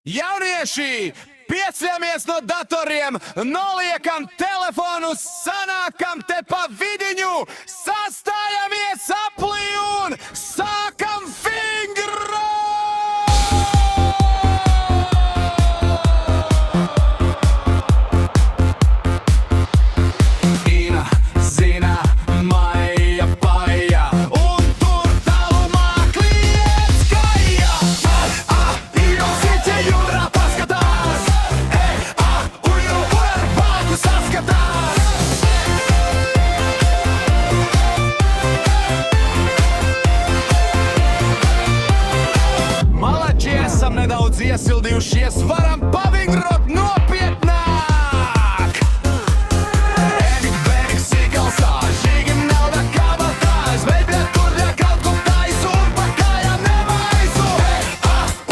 Jaunieši, piecļamies no datoriem, noliekam telefonu, sanākam te pa vidiņu, sastājamies aplī un sākam fingro! Ina, Zina, Maija, Paija, un tur tālumā kliedz Kaija. Ina, Ziņķe jūrā paskatās, uju ar vāku saskatās. Malači esam nedaudz iesildījušies, varam pavingrot nopietnāk! Enik, benik, sikalsā, žīgim nauda kabatās, veidē turļa kaut ko taisu un pa kājām nemaisu.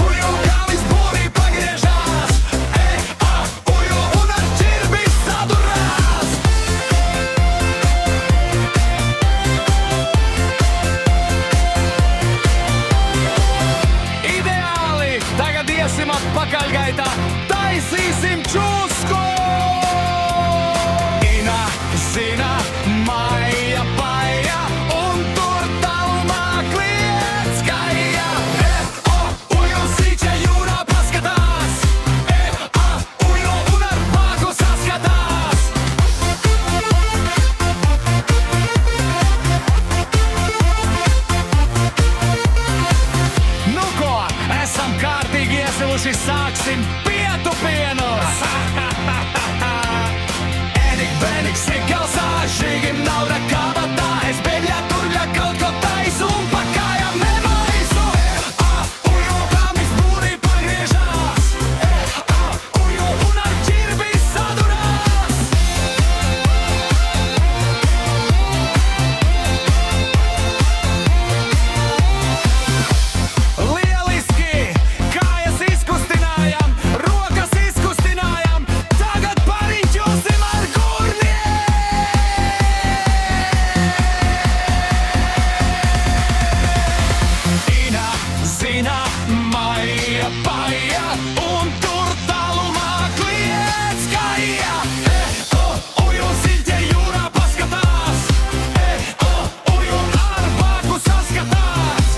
Uju, kāvis būrī pagriežās, uju un ar ķirbi sadurās. Ideāli! Tagad iesim atpakaļgaitā, taisīsim čūsku! Ina, Zina, Maija, Paija, un tur tālumā kliedz Kaija. Uju, Ziņķe jūrā paskatās, uju un ar vāku saskatās. Nu ko, esam kārtīgi iesiluši, sāksim pietupienus! Enik, benik, sikalsā, žīgim nauda kabatā, es beļļa turļa kaut ko taisu un pa kājām nemaisu. Uju, kāmis būrī pagriežās, uju un ar ķirbi sadurās. Lieliski! Kājas izkustinājam, rokas izkustinājam, tagad pariņķosim ar gurniem! Ina, Zina, Maija, Paija, un tur tālumā kliedz Kaija. Uju, Ziņķe jūrā paskatās, uju ar vāku saskatās.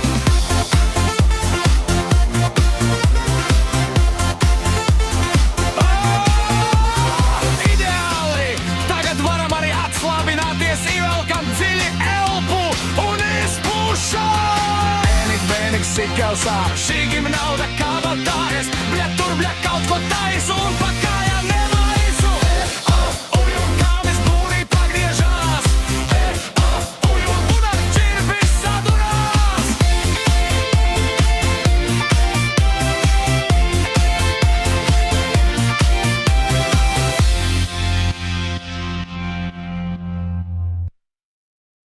Ideāli! Tagad varam arī atslābināties, ievelkam dziļi elpu un izpūšam! Enik, benik, sikalsā, žīgim nauda